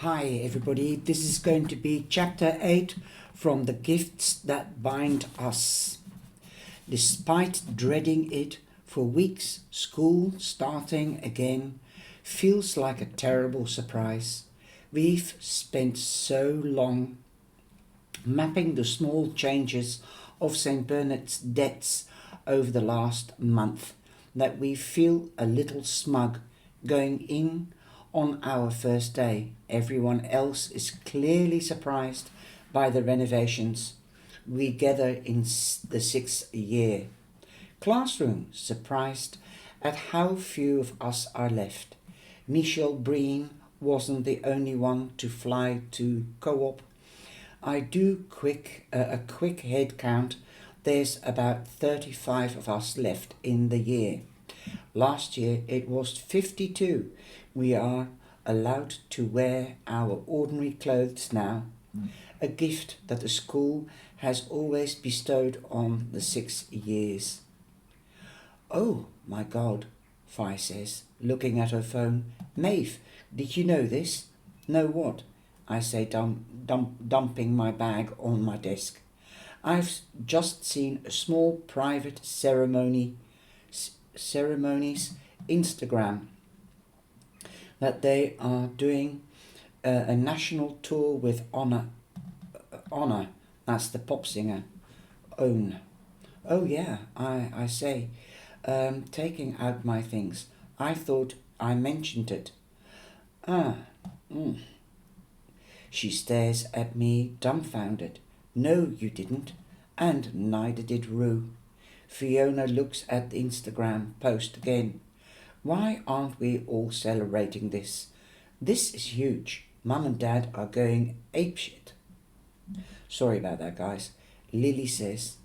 Hi everybody, this is going to be chapter 8 from The Gifts That Bind Us. Despite dreading it for weeks, school starting again feels like a terrible surprise. We've spent so long mapping the small changes of St. Bernard's debts over the last month that we feel a little smug going in on our first day. Everyone else is clearly surprised by the renovations. We gather in the 6th year. Classroom surprised at how few of us are left. Michelle Breen wasn't the only one to fly to co-op. I do a quick head count. There's about 35 of us left in the year. Last year it was 52. We are allowed to wear our ordinary clothes now, a gift that the school has always bestowed on the 6 years. Oh my God, Fi says, looking at her phone. Maeve, did you know this? Know what? I say, dumping my bag on my desk. I've just seen a small private ceremonies Instagram that they are doing a national tour with Honor, that's the pop singer, Own. Oh yeah, I say, taking out my things. I thought I mentioned it. She stares at me dumbfounded. No, you didn't, and neither did Rue. Fiona looks at the Instagram post again. Why aren't we all celebrating this? This is huge. Mum and Dad are going apeshit. Sorry about that, guys. Lily says.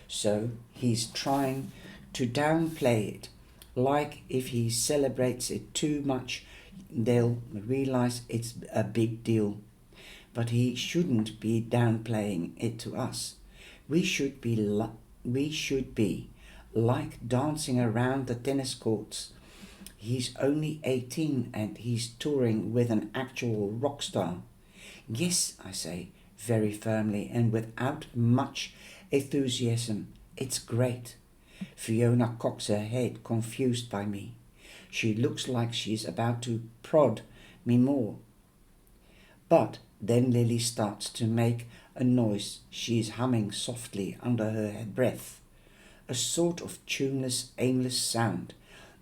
So he's trying to downplay it, like if he celebrates it too much, they'll realize it's a big deal. But he shouldn't be downplaying it to us. We should be like dancing around the tennis courts. He's only 18 and he's touring with an actual rock star. Yes, I say, very firmly and without much enthusiasm. It's great. Fiona cocks her head, confused by me. She looks like she's about to prod me more. But then Lily starts to make a noise. She's humming softly under her breath. A sort of tuneless, aimless sound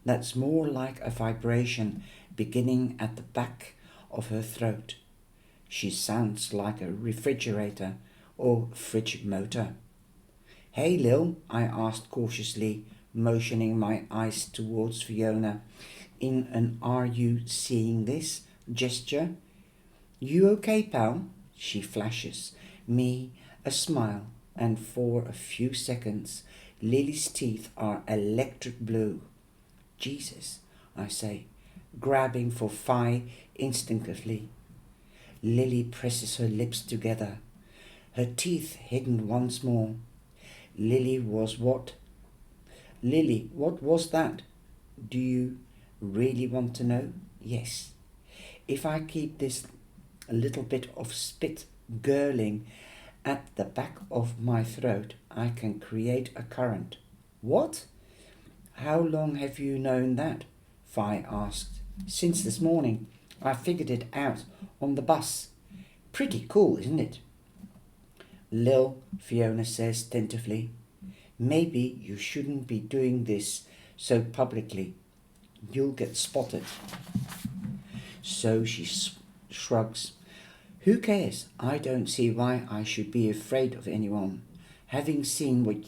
that's more like a vibration beginning at the back of her throat. She sounds like a refrigerator or fridge motor. Hey Lil, I asked cautiously, motioning my eyes towards Fiona in an "are you seeing this" gesture. You okay, pal? She flashes me a smile, and for a few seconds Lily's teeth are electric blue. Jesus, I say, grabbing for Fi instinctively. Lily presses her lips together, her teeth hidden once more. Lily, what was that? Do you really want to know? Yes. If I keep this a little bit of spit gurgling at the back of my throat, I can create a current. What? How long have you known that? Fi asked. Since this morning. I figured it out on the bus. Pretty cool, isn't it? Lil, Fiona says tentatively, maybe you shouldn't be doing this so publicly. You'll get spotted. So she shrugs. Who cares? I don't see why I should be afraid of anyone. Having seen what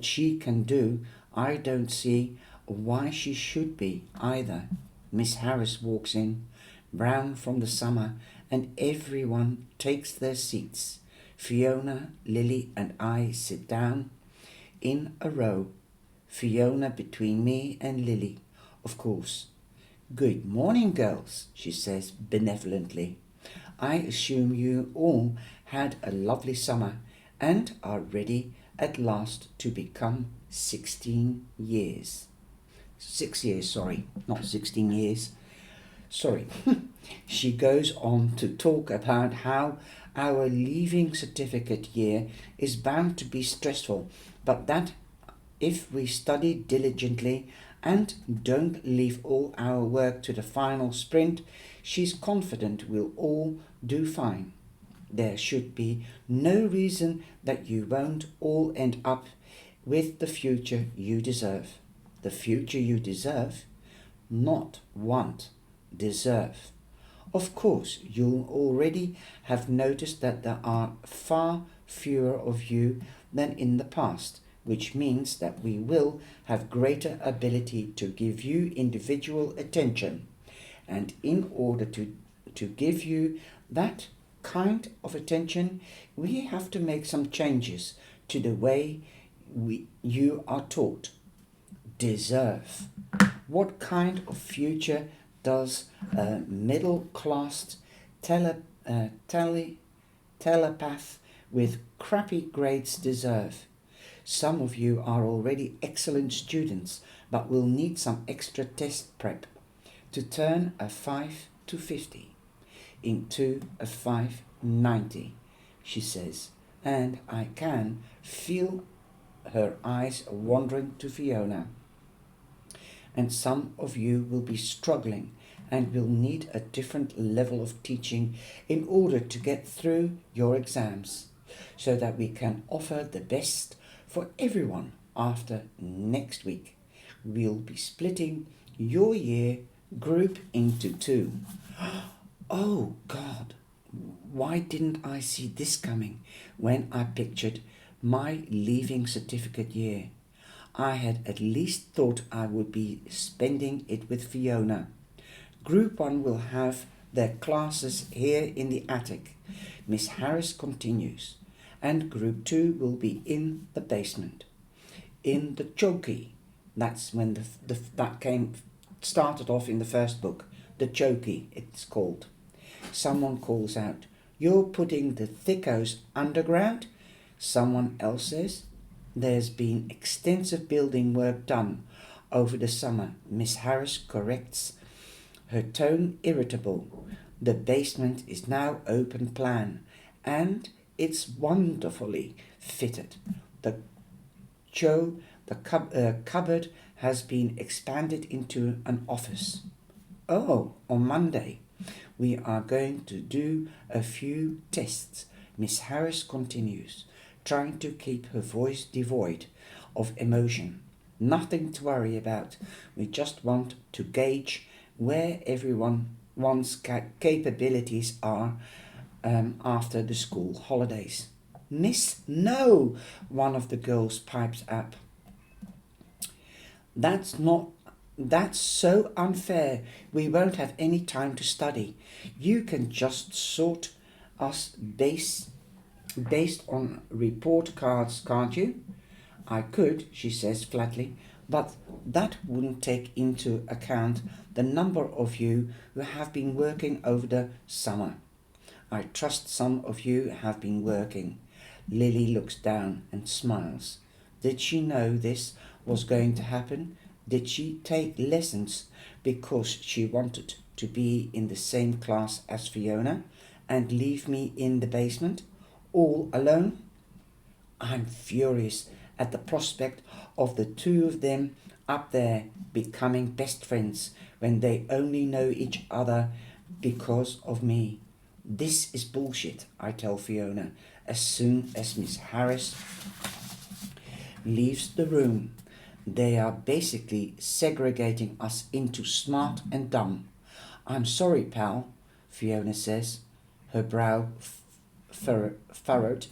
she can do, I don't see why she should be either. Miss Harris walks in, brown from the summer, and everyone takes their seats. Fiona, Lily and I sit down in a row. Fiona between me and Lily, of course. Good morning, girls, she says benevolently. I assume you all had a lovely summer and are ready at last to become 16 years. 6 years, sorry, not 16 years. Sorry. She goes on to talk about how our leaving certificate year is bound to be stressful, but that if we study diligently and don't leave all our work to the final sprint, she's confident we'll all do fine. There should be no reason that you won't all end up with the future you deserve. The future you deserve, not want, deserve. Of course, you'll already have noticed that there are far fewer of you than in the past, which means that we will have greater ability to give you individual attention. And in order to give you that kind of attention, we have to make some changes to the way you are taught. Deserve. What kind of future does a middle class telepath with crappy grades deserve? Some of you are already excellent students, but will need some extra test prep to turn a 5 to 50 into a 590, she says, and I can feel her eyes wandering to Fiona. And some of you will be struggling and will need a different level of teaching in order to get through your exams, so that we can offer the best for everyone after next week. We'll be splitting your year group into two. Oh God, why didn't I see this coming when I pictured my leaving certificate year? I had at least thought I would be spending it with Fiona. Group 1 will have their classes here in the attic, Miss Harris continues, and Group 2 will be in the basement. In the chokey, that's when started off in the first book, the chokey it's called. Someone calls out, "You're putting the thickos underground?" Someone else says, "There's been extensive building work done over the summer." Miss Harris corrects, her tone irritable. "The basement is now open plan, and it's wonderfully fitted. The cupboard has been expanded into an office." "Oh, on Monday we are going to do a few tests," Miss Harris continues, trying to keep her voice devoid of emotion. "Nothing to worry about. We just want to gauge where everyone's capabilities are after the school holidays." "Miss, no!" one of the girls pipes up. That's so unfair. We won't have any time to study. You can just sort us based on report cards, can't you?" "I could," she says flatly, "but that wouldn't take into account the number of you who have been working over the summer." "I trust some of you have been working." Lily looks down and smiles. Did she know this was going to happen? Did she take lessons because she wanted to be in the same class as Fiona and leave me in the basement, all alone? I'm furious at the prospect of the two of them up there becoming best friends when they only know each other because of me. "This is bullshit," I tell Fiona as soon as Miss Harris leaves the room. "They are basically segregating us into smart and dumb." "I'm sorry, pal," Fiona says, her brow furrowed.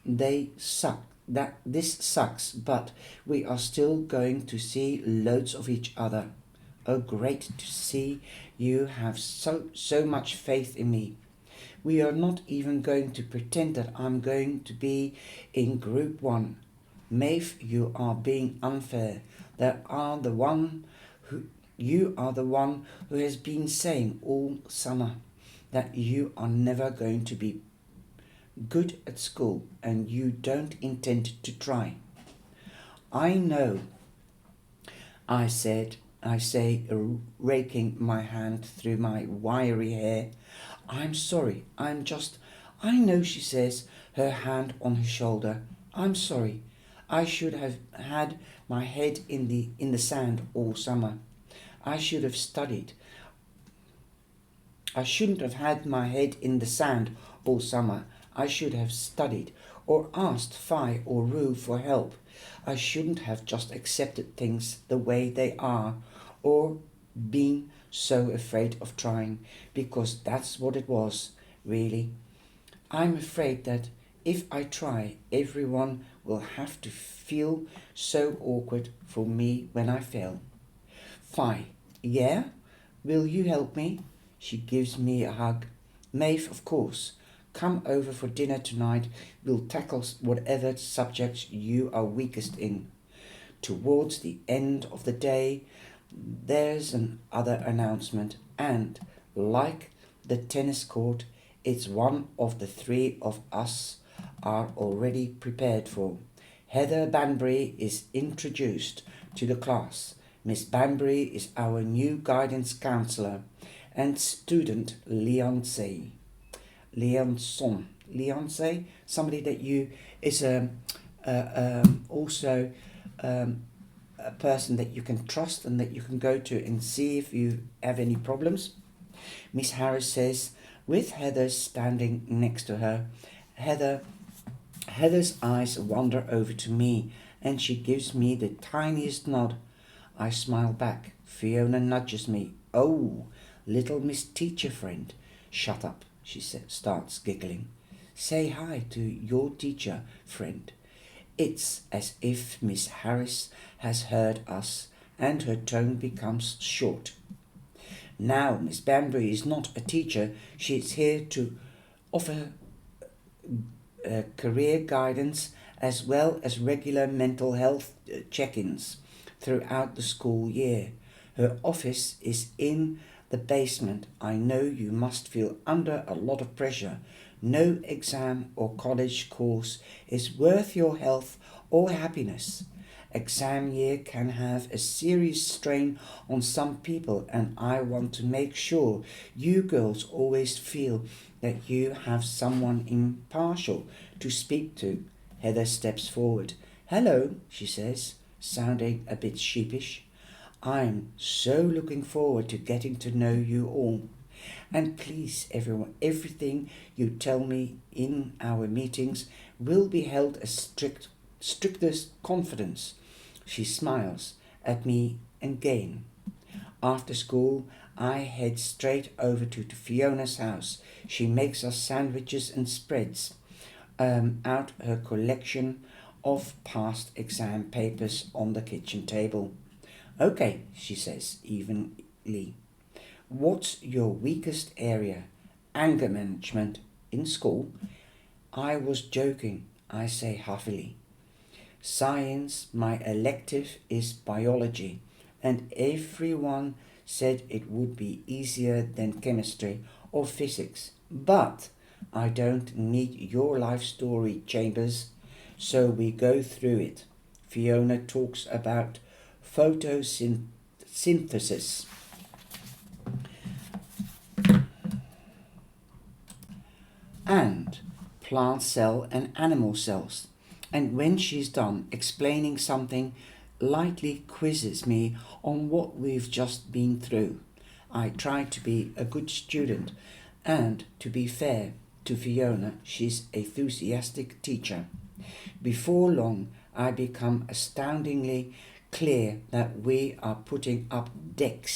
This sucks, but we are still going to see loads of each other." "Oh, great to see you have so much faith in me." "We are not even going to pretend that I'm going to be in Group 1. Maeve, you are being unfair. You are the one who has been saying all summer that you are never going to be good at school, and you don't intend to try." "I know," I said, I say, raking my hand through my wiry hair. I'm sorry, I know, she says, her hand on his shoulder. I'm sorry. I should have had my head in the sand all summer. I should have studied. I shouldn't have had my head in the sand all summer. I should have studied, or asked Phi or Ru for help. I shouldn't have just accepted things the way they are, or been so afraid of trying, because that's what it was, really. I'm afraid that if I try, everyone will have to feel so awkward for me when I fail. Phi, yeah? Will you help me? She gives me a hug. Maeve, of course. Come over for dinner tonight. We'll tackle whatever subjects you are weakest in. Towards the end of the day, there's another announcement, and, like the tennis court, it's one of the three of us are already prepared for. Heather Banbury is introduced to the class. Miss Banbury is our new guidance counsellor, and student Leonce. Leonce, somebody that you is also a person that you can trust and that you can go to and see if you have any problems. Miss Harris says, with Heather standing next to her, Heather's eyes wander over to me, and she gives me the tiniest nod. I smile back. Fiona nudges me. Oh, little Miss Teacher Friend. Shut up, she starts giggling. Say hi to your teacher friend. It's as if Miss Harris has heard us, and her tone becomes short. Now, Miss Banbury is not a teacher. She is here to offer career guidance as well as regular mental health check-ins throughout the school year. Her office is in the basement. I know you must feel under a lot of pressure. No exam or college course is worth your health or happiness. Exam year can have a serious strain on some people, and I want to make sure you girls always feel that you have someone impartial to speak to. Heather steps forward. Hello, she says, sounding a bit sheepish. I'm so looking forward to getting to know you all. And please, everyone, everything you tell me in our meetings will be held as strictest confidence. She smiles at me again. After school, I head straight over to Fiona's house. She makes us sandwiches and spreads out her collection of past exam papers on the kitchen table. Okay, she says evenly. What's your weakest area? Anger management in school? I was joking, I say huffily. Science, my elective is biology, and everyone said it would be easier than chemistry or physics. But I don't need your life story, Chambers, so we go through it. Fiona talks about photosynthesis and plant cell and animal cells. And when she's done explaining something, lightly quizzes me on what we've just been through. I try to be a good student, and to be fair to Fiona, she's an enthusiastic teacher. Before long, I become astoundingly clear that we are putting up deck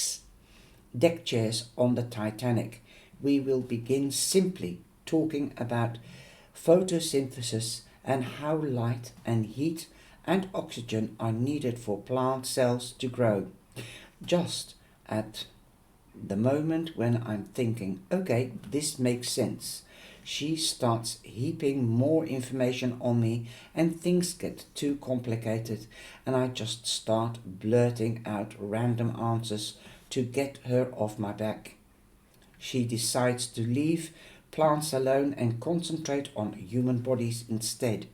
chairs on the Titanic. We will begin simply talking about photosynthesis and how light and heat and oxygen are needed for plant cells to grow. Just at the moment when I'm thinking, okay, this makes sense, she starts heaping more information on me, and things get too complicated, and I just start blurting out random answers to get her off my back. She decides to leave plants alone and concentrate on human bodies instead.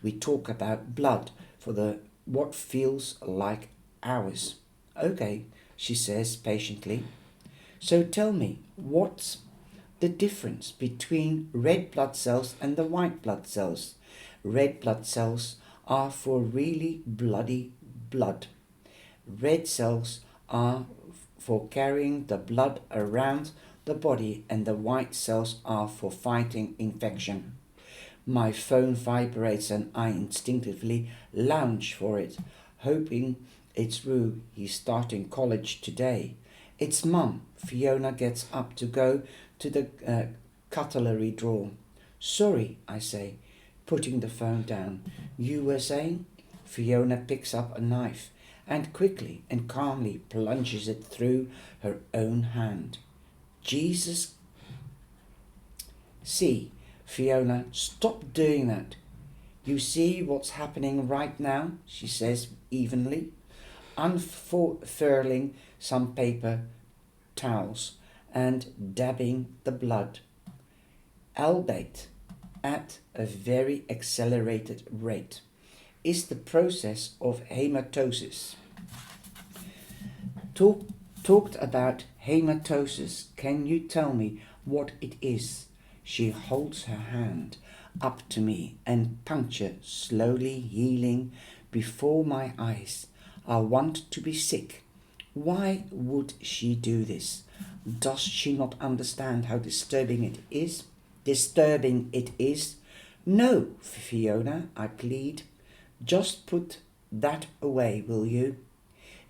We talk about blood for what feels like hours. Okay, she says patiently. So tell me, what's the difference between red blood cells and the white blood cells? Red blood cells are for really bloody blood. Red cells are for carrying the blood around the body, and the white cells are for fighting infection. My phone vibrates and I instinctively lounge for it, hoping it's Rue. He's starting college today. It's Mum. Fiona gets up to go to the cutlery drawer. Sorry, I say, putting the phone down. You were saying? Fiona picks up a knife and quickly and calmly plunges it through her own hand. Jesus. See, Fiona, stop doing that. You see what's happening right now, she says evenly, unfurling some paper towels and dabbing the blood, albeit at a very accelerated rate, is the process of hematosis. Talked about hematosis. Can you tell me what it is? She holds her hand up to me and puncture slowly healing before my eyes. I want to be sick. Why would she do this? Does she not understand how disturbing it is? No, Fiona, I plead. Just put that away, will you?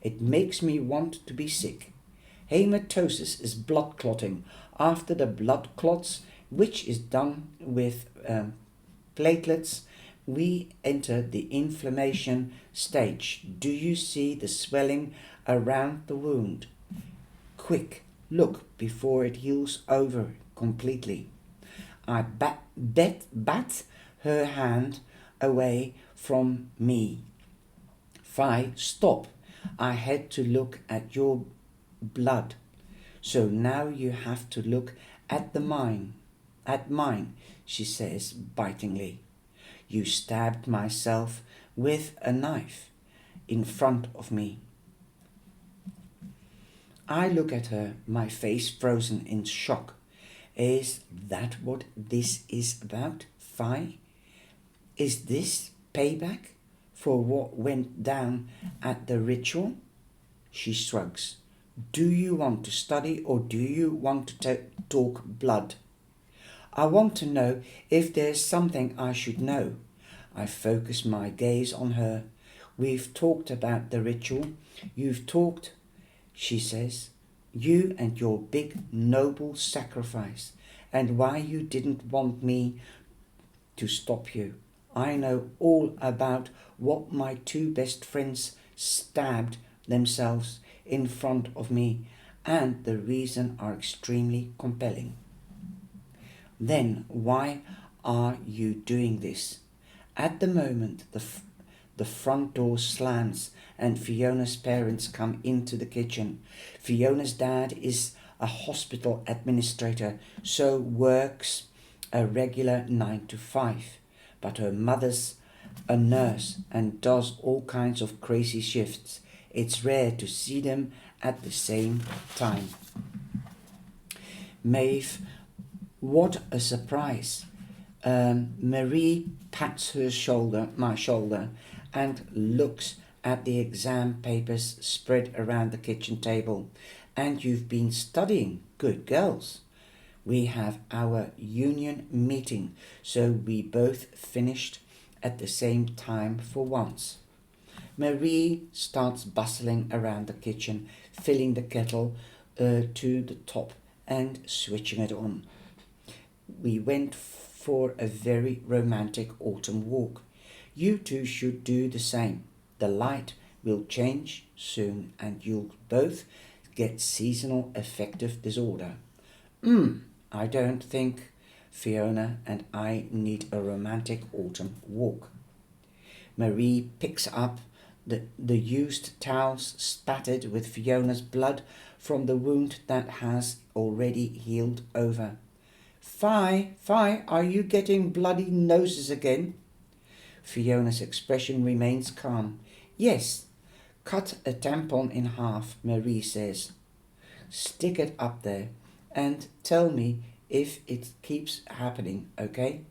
It makes me want to be sick. Hematosis is blood clotting. After the blood clots, which is done with platelets, we enter the inflammation stage. Do you see the swelling around the wound? Quick, look before it heals over completely. I bat her hand away from me. Fi, stop. I had to look at your blood. So now you have to look at mine, she says bitingly. You stabbed myself with a knife in front of me. I look at her, my face frozen in shock. Is that what this is about, Fi? Is this payback for what went down at the ritual? She shrugs. Do you want to study or do you want to talk blood? I want to know if there's something I should know. I focus my gaze on her. We've talked about the ritual. You've talked, she says, you and your big noble sacrifice, and why you didn't want me to stop you. I know all about what my two best friends stabbed themselves in front of me, and the reasons are extremely compelling. Then why are you doing this? At the moment, the front door slams and Fiona's parents come into the kitchen. Fiona's dad is a hospital administrator, so works a regular 9 to 5. But her mother's a nurse and does all kinds of crazy shifts. It's rare to see them at the same time. Maeve, what a surprise. Marie pats my shoulder, and looks at the exam papers spread around the kitchen table. And you've been studying, good girls. We have our union meeting, so we both finished at the same time for once. Marie starts bustling around the kitchen, filling the kettle to the top and switching it on. We went for a very romantic autumn walk. You two should do the same. The light will change soon and you'll both get seasonal affective disorder. I don't think Fiona and I need a romantic autumn walk. Marie picks up the used towels spattered with Fiona's blood from the wound that has already healed over. Fi, are you getting bloody noses again? Fiona's expression remains calm. Yes, Cut a tampon in half, Marie says. Stick it up there and tell me if it keeps happening, okay?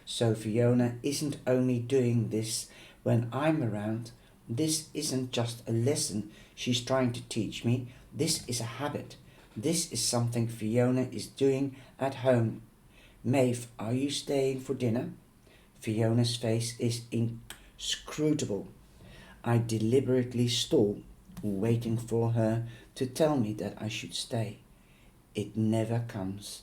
So Fiona isn't only doing this when I'm around. This isn't just a lesson she's trying to teach me. This is a habit. This is something Fiona is doing at home. Maeve, are you staying for dinner? Fiona's face is inscrutable. I deliberately stall, waiting for her to tell me that I should stay. It never comes.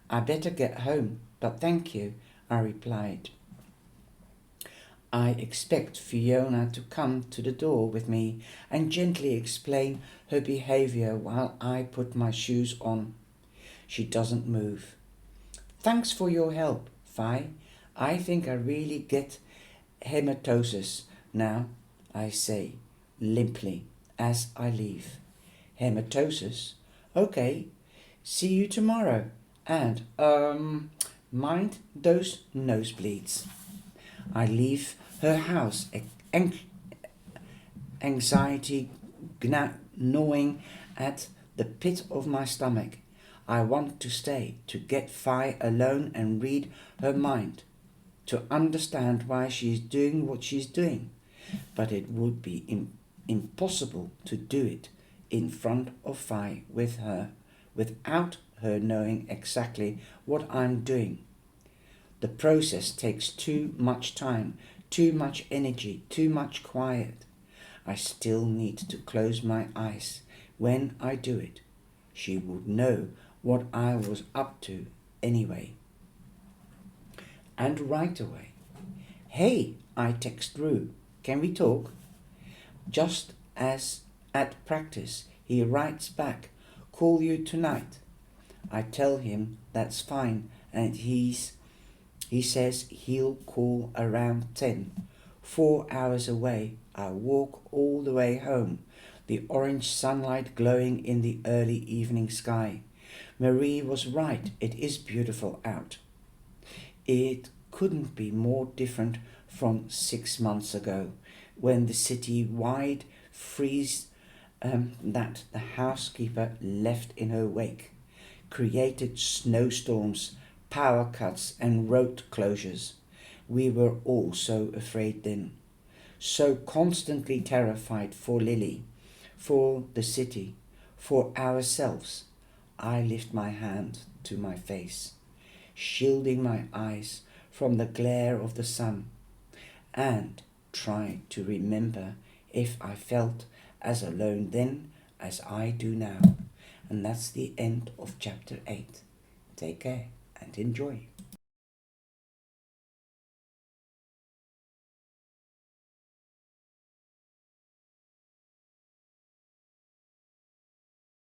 I better get home, but thank you, I replied. I expect Fiona to come to the door with me and gently explain her behavior while I put my shoes on. She doesn't move. Thanks for your help, Fi. I think I really get hematosis now, I say, limply, as I leave. Hematosis? Okay, see you tomorrow. And, mind those nosebleeds. I leave her house, anxiety gnawing at the pit of my stomach. I want to stay, to get Fi alone and read her mind, to understand why she's doing what she's doing. But it would be impossible to do it in front of Fi with her, without her knowing exactly what I'm doing. The process takes too much time, too much energy, too much quiet. I still need to close my eyes when I do it. She would know what I was up to anyway. And right away, hey, I text Rue, can we talk? Just as at practice, he writes back, call you tonight. I tell him that's fine, and he says he'll call around 10. 4 hours away, I walk all the way home, the orange sunlight glowing in the early evening sky. Marie was right, it is beautiful out. It couldn't be more different from 6 months ago, when the city-wide freeze that the housekeeper left in her wake created snowstorms, power cuts and road closures. We were all so afraid then, so constantly terrified for Lily, for the city, for ourselves. I lift my hand to my face, shielding my eyes from the glare of the sun, and try to remember if I felt as alone then as I do now. And that's the end of chapter 8. Take care and enjoy.